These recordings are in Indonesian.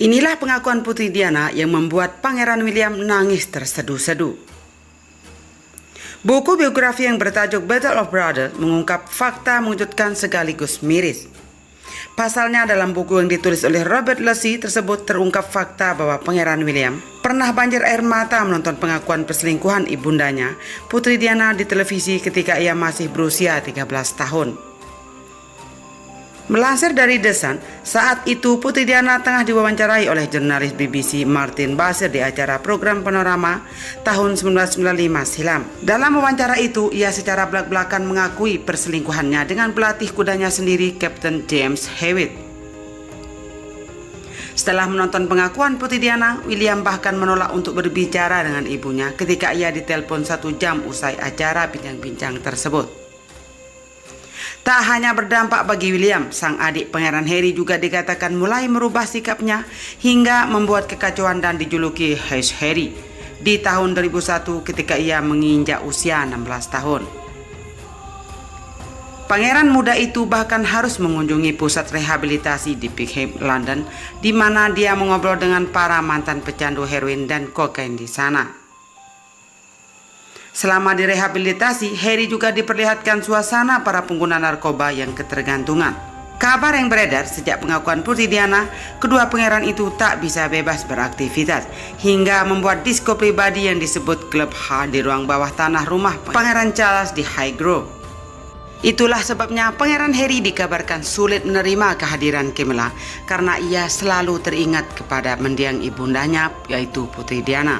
Inilah pengakuan Putri Diana yang membuat Pangeran William nangis terseduh-seduh. Buku biografi yang bertajuk Battle of Brothers mengungkap fakta mengejutkan sekaligus miris. Pasalnya dalam buku yang ditulis oleh Robert Lucy tersebut terungkap fakta bahwa Pangeran William pernah banjir air mata menonton pengakuan perselingkuhan ibundanya, Putri Diana, di televisi ketika ia masih berusia 13 tahun. Melansir dari The Sun, saat itu Putri Diana tengah diwawancarai oleh jurnalis BBC Martin Basir di acara program Panorama tahun 1995 silam. Dalam wawancara itu, ia secara belak-belakan mengakui perselingkuhannya dengan pelatih kudanya sendiri, Kapten James Hewitt. Setelah menonton pengakuan Putri Diana, William bahkan menolak untuk berbicara dengan ibunya ketika ia ditelepon 1 jam usai acara bincang-bincang tersebut. Tak hanya berdampak bagi William, sang adik Pangeran Harry juga dikatakan mulai merubah sikapnya hingga membuat kekacauan dan dijuluki Hush Harry di tahun 2001 ketika ia menginjak usia 16 tahun. Pangeran muda itu bahkan harus mengunjungi pusat rehabilitasi di Pickham, London, di mana dia mengobrol dengan para mantan pecandu heroin dan kokain di sana. Selama direhabilitasi, Harry juga diperlihatkan suasana para pengguna narkoba yang ketergantungan. Kabar yang beredar sejak pengakuan Putri Diana, kedua pangeran itu tak bisa bebas beraktivitas hingga membuat disko pribadi yang disebut Club H di ruang bawah tanah rumah Pangeran Charles di Highgrove. Itulah sebabnya Pangeran Harry dikabarkan sulit menerima kehadiran Camilla karena ia selalu teringat kepada mendiang ibundanya, yaitu Putri Diana.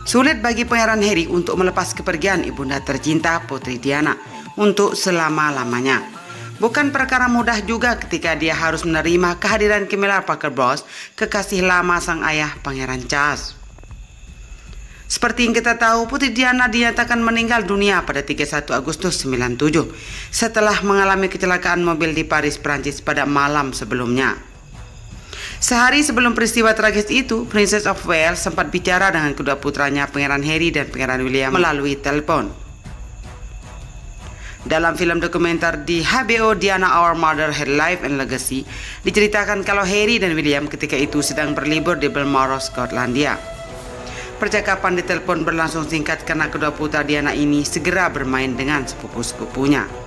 Sulit bagi Pangeran Harry untuk melepas kepergian ibunda tercinta Putri Diana untuk selama-lamanya. Bukan perkara mudah juga ketika dia harus menerima kehadiran Camilla Parker Bowles, kekasih lama sang ayah Pangeran Charles. Seperti yang kita tahu, Putri Diana dinyatakan meninggal dunia pada 31 Agustus 97 setelah mengalami kecelakaan mobil di Paris, Prancis pada malam sebelumnya. Sehari sebelum peristiwa tragis itu, Princess of Wales sempat bicara dengan kedua putranya Pangeran Harry dan Pangeran William melalui telepon. Dalam film dokumenter di HBO Diana Our Mother Her Life and Legacy, diceritakan kalau Harry dan William ketika itu sedang berlibur di Balmoral, Skotlandia. Percakapan di telepon berlangsung singkat karena kedua putra Diana ini segera bermain dengan sepupu-sepupunya.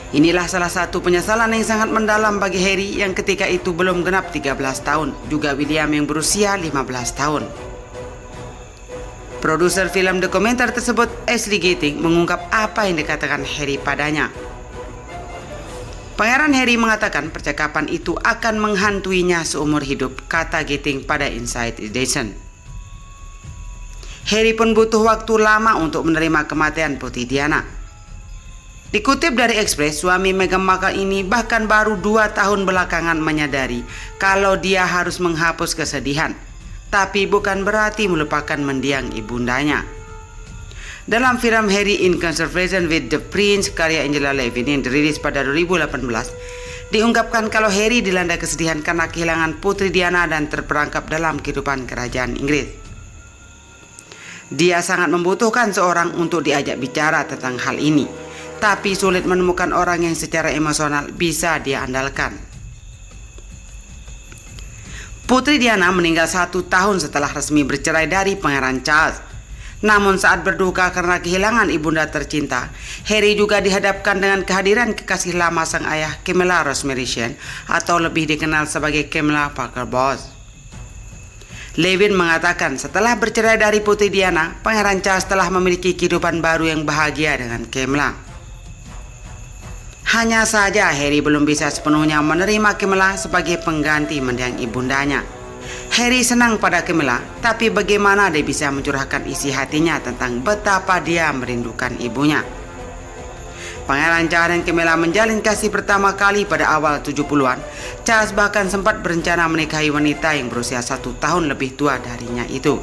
Inilah salah satu penyesalan yang sangat mendalam bagi Harry yang ketika itu belum genap 13 tahun, juga William yang berusia 15 tahun. Produser film dokumenter tersebut, Ashley Getting, mengungkap apa yang dikatakan Harry padanya. Pangeran Harry mengatakan percakapan itu akan menghantuinya seumur hidup, kata Getting pada Inside Edition. Harry pun butuh waktu lama untuk menerima kematian Putri Diana. Dikutip dari Express, suami Meghan Markle ini bahkan baru 2 tahun belakangan menyadari kalau dia harus menghapus kesedihan, tapi bukan berarti melupakan mendiang ibundanya. Dalam film Harry in Conversation with the Prince karya Angela Levin yang dirilis pada 2018, diungkapkan kalau Harry dilanda kesedihan karena kehilangan Putri Diana dan terperangkap dalam kehidupan kerajaan Inggris. Dia sangat membutuhkan seorang untuk diajak bicara tentang hal ini, tapi sulit menemukan orang yang secara emosional bisa dia andalkan. Putri Diana meninggal 1 tahun setelah resmi bercerai dari Pangeran Charles. Namun saat berduka karena kehilangan ibunda tercinta, Harry juga dihadapkan dengan kehadiran kekasih lama sang ayah, Camilla Rosemary Shen, atau lebih dikenal sebagai Camilla Parker Bowles. Levin mengatakan setelah bercerai dari Putri Diana, Pangeran Charles telah memiliki kehidupan baru yang bahagia dengan Camilla. Hanya saja Harry belum bisa sepenuhnya menerima Camilla sebagai pengganti mendiang ibundanya. Harry senang pada Camilla, tapi bagaimana dia bisa mencurahkan isi hatinya tentang betapa dia merindukan ibunya. Pangeran Charles dan Camilla menjalin kasih pertama kali pada awal 70-an. Charles bahkan sempat berencana menikahi wanita yang berusia 1 tahun lebih tua darinya itu.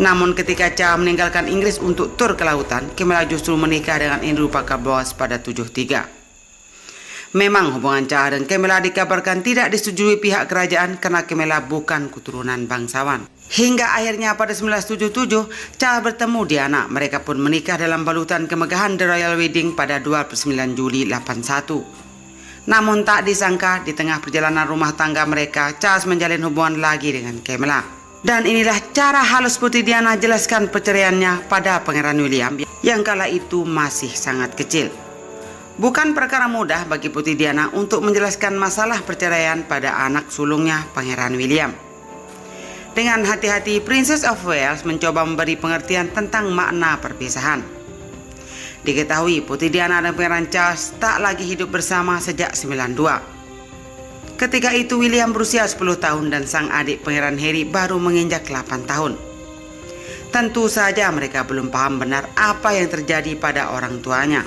Namun ketika Charles meninggalkan Inggris untuk tur ke lautan, Camilla justru menikah dengan Andrew Parker Bowles pada 73. Memang hubungan Charles dan Camilla dikabarkan tidak disetujui pihak kerajaan karena Camilla bukan keturunan bangsawan. Hingga akhirnya pada 1977, Charles bertemu Diana. Mereka pun menikah dalam balutan kemegahan The Royal Wedding pada 29 Juli 81. Namun tak disangka, di tengah perjalanan rumah tangga mereka, Charles menjalin hubungan lagi dengan Camilla. Dan inilah cara halus Putri Diana jelaskan perceraiannya pada Pangeran William yang kala itu masih sangat kecil. Bukan perkara mudah bagi Putri Diana untuk menjelaskan masalah perceraian pada anak sulungnya, Pangeran William. Dengan hati-hati, Princess of Wales mencoba memberi pengertian tentang makna perpisahan. Diketahui Putri Diana dan Pangeran Charles tak lagi hidup bersama sejak 92. Ketika itu William berusia 10 tahun dan sang adik Pangeran Harry baru menginjak 8 tahun. Tentu saja mereka belum paham benar apa yang terjadi pada orang tuanya.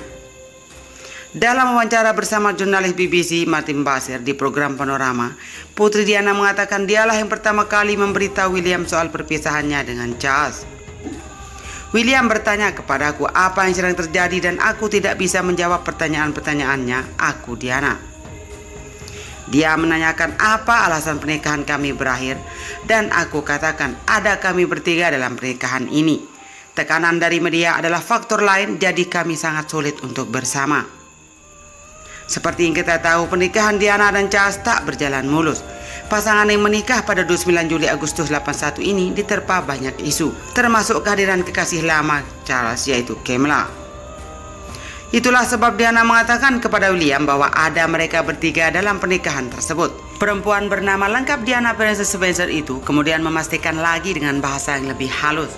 Dalam wawancara bersama jurnalis BBC Martin Basir di program Panorama, Putri Diana mengatakan dialah yang pertama kali memberitahu William soal perpisahannya dengan Charles. William bertanya kepadaku apa yang sedang terjadi dan aku tidak bisa menjawab pertanyaan-pertanyaannya, aku Diana. Dia menanyakan apa alasan pernikahan kami berakhir dan aku katakan ada kami bertiga dalam pernikahan ini. Tekanan dari media adalah faktor lain, jadi kami sangat sulit untuk bersama. Seperti yang kita tahu, pernikahan Diana dan Charles tak berjalan mulus. Pasangan yang menikah pada 29 Juli Agustus 81 ini diterpa banyak isu, termasuk kehadiran kekasih lama Charles yaitu Camilla. Itulah sebab Diana mengatakan kepada William bahwa ada mereka bertiga dalam pernikahan tersebut. Perempuan bernama lengkap Diana Princess Spencer itu kemudian memastikan lagi dengan bahasa yang lebih halus.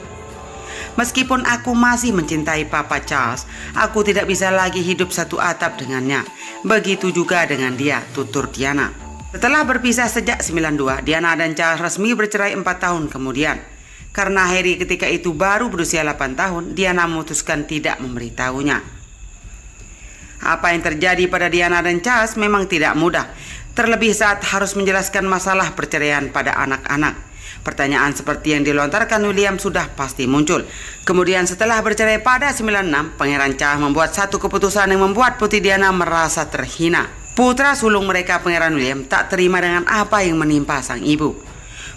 Meskipun aku masih mencintai Papa Charles, aku tidak bisa lagi hidup satu atap dengannya. Begitu juga dengan dia, tutur Diana. Setelah berpisah sejak 92, Diana dan Charles resmi bercerai 4 tahun kemudian. Karena Harry ketika itu baru berusia 8 tahun, Diana memutuskan tidak memberitahunya. Apa yang terjadi pada Diana dan Charles memang tidak mudah, terlebih saat harus menjelaskan masalah perceraian pada anak-anak. Pertanyaan seperti yang dilontarkan William sudah pasti muncul. Kemudian setelah bercerai pada 96, Pangeran Charles membuat satu keputusan yang membuat Putri Diana merasa terhina. Putra sulung mereka, Pangeran William, tak terima dengan apa yang menimpa sang ibu.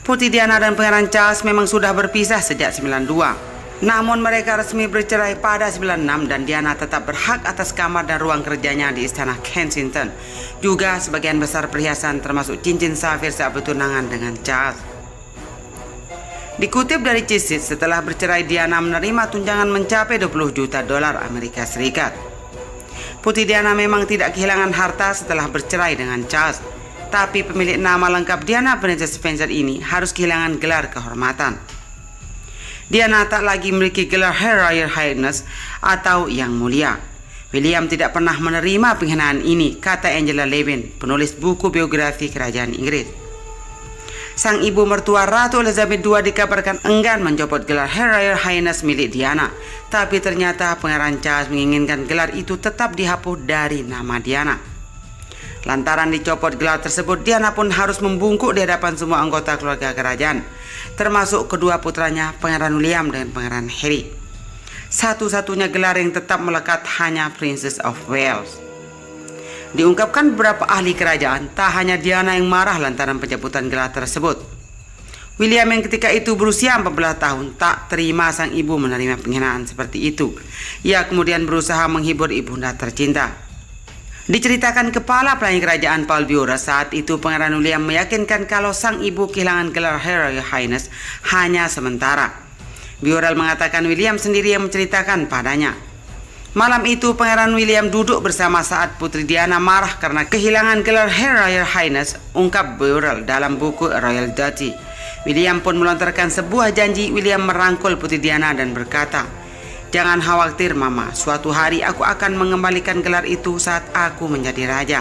Putri Diana dan Pangeran Charles memang sudah berpisah sejak 92. Namun mereka resmi bercerai pada 96 dan Diana tetap berhak atas kamar dan ruang kerjanya di Istana Kensington. Juga sebagian besar perhiasan termasuk cincin safir saat bertunangan dengan Charles. Dikutip dari Cheese It, setelah bercerai Diana menerima tunjangan mencapai $20 juta Amerika Serikat. Putri Diana memang tidak kehilangan harta setelah bercerai dengan Charles, tapi pemilik nama lengkap Diana Princess Spencer ini harus kehilangan gelar kehormatan. Diana tak lagi memiliki gelar Her Royal Highness atau Yang Mulia. William tidak pernah menerima penghinaan ini, kata Angela Levin, penulis buku biografi kerajaan Inggris. Sang ibu mertua Ratu Elizabeth II dikabarkan enggan mencopot gelar Her Royal Highness milik Diana. Tapi ternyata Pangeran Charles menginginkan gelar itu tetap dihapus dari nama Diana. Lantaran dicopot gelar tersebut, Diana pun harus membungkuk di hadapan semua anggota keluarga kerajaan, termasuk kedua putranya Pangeran William dan Pangeran Harry. Satu-satunya gelar yang tetap melekat hanya Princess of Wales. Diungkapkan beberapa ahli kerajaan, tak hanya Diana yang marah lantaran pencabutan gelar tersebut. William yang ketika itu berusia 14 tahun tak terima sang ibu menerima penghinaan seperti itu. Ia kemudian berusaha menghibur ibunda tercinta. Diceritakan kepala pelangi kerajaan Paul Burrell saat itu Pangeran William meyakinkan kalau sang ibu kehilangan gelar Her Royal Highness hanya sementara. Burrell mengatakan William sendiri yang menceritakan padanya. Malam itu Pangeran William duduk bersama saat Putri Diana marah karena kehilangan gelar Her Royal Highness, ungkap Burrell dalam buku Royal Duty. William pun melontarkan sebuah janji. William merangkul Putri Diana dan berkata, "Jangan khawatir Mama, suatu hari aku akan mengembalikan gelar itu saat aku menjadi raja."